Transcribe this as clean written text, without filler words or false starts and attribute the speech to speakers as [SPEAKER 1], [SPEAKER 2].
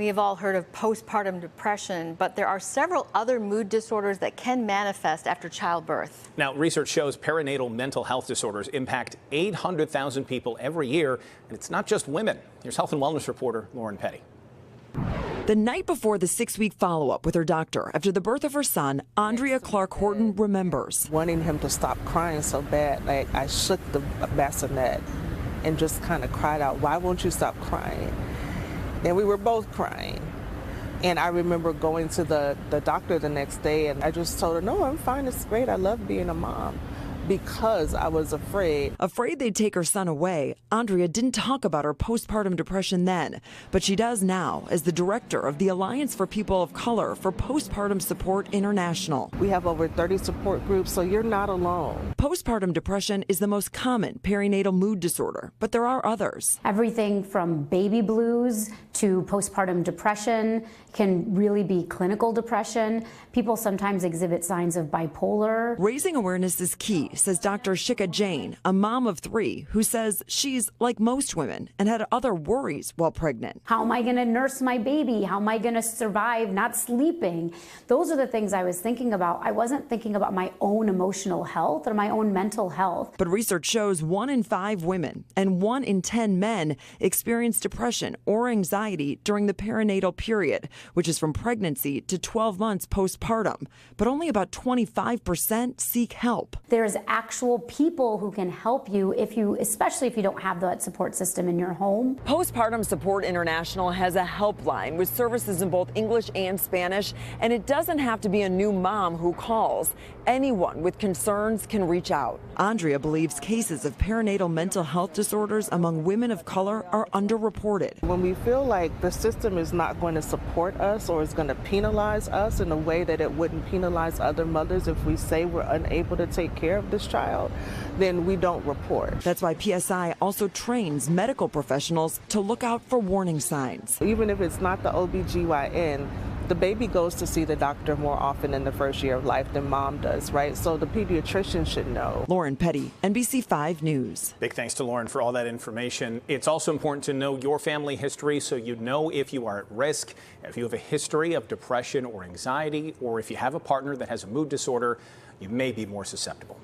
[SPEAKER 1] We have all heard of postpartum depression, but there are several other mood disorders that can manifest after childbirth.
[SPEAKER 2] Now, research shows perinatal mental health disorders impact 800,000 people every year, and it's not just women. Here's health and wellness reporter Lauren Petty.
[SPEAKER 3] The night before the 6-week follow-up with her doctor after the birth of her son, Andrea Clark Horton remembers.
[SPEAKER 4] Wanting him to stop crying so bad, like I shook the bassinet and just kind of cried out, "Why won't you stop crying?" And we were both crying. And I remember going to the doctor the next day, and I just told her, "No, I'm fine, it's great, I love being a mom." Because I was afraid.
[SPEAKER 3] Afraid they'd take her son away, Andrea didn't talk about her postpartum depression then, but she does now as the director of the Alliance for People of Color for Postpartum Support International.
[SPEAKER 4] We have over 30 support groups, so you're not alone.
[SPEAKER 3] Postpartum depression is the most common perinatal mood disorder, but there are others.
[SPEAKER 5] Everything from baby blues to postpartum depression can really be clinical depression. People sometimes exhibit signs of bipolar.
[SPEAKER 3] Raising awareness is key, says Dr. Shika Jain, a mom of 3 who says she's like most women and had other worries while pregnant.
[SPEAKER 5] How am I going to nurse my baby? How am I going to survive not sleeping? Those are the things I was thinking about. I wasn't thinking about my own emotional health or my own mental health.
[SPEAKER 3] But research shows 1 in 5 women and 1 in 10 men experience depression or anxiety during the perinatal period, which is from pregnancy to 12 months postpartum. But only about 25% seek help.
[SPEAKER 5] There's actual people who can help you especially if you don't have that support system in your home.
[SPEAKER 3] Postpartum Support International has a helpline with services in both English and Spanish, and it doesn't have to be a new mom who calls. Anyone with concerns can reach out. Andrea believes cases of perinatal mental health disorders among women of color are underreported.
[SPEAKER 4] When we feel like the system is not going to support us or is going to penalize us in a way that it wouldn't penalize other mothers if we say we're unable to take care of this child, then we don't report.
[SPEAKER 3] That's why PSI also trains medical professionals to look out for warning signs.
[SPEAKER 4] Even if it's not the OBGYN, the baby goes to see the doctor more often in the first year of life than mom does, right? So the pediatrician should know.
[SPEAKER 3] Lauren Petty, NBC5 News.
[SPEAKER 2] Big thanks to Lauren for all that information. It's also important to know your family history so you know if you are at risk, if you have a history of depression or anxiety, or if you have a partner that has a mood disorder, you may be more susceptible.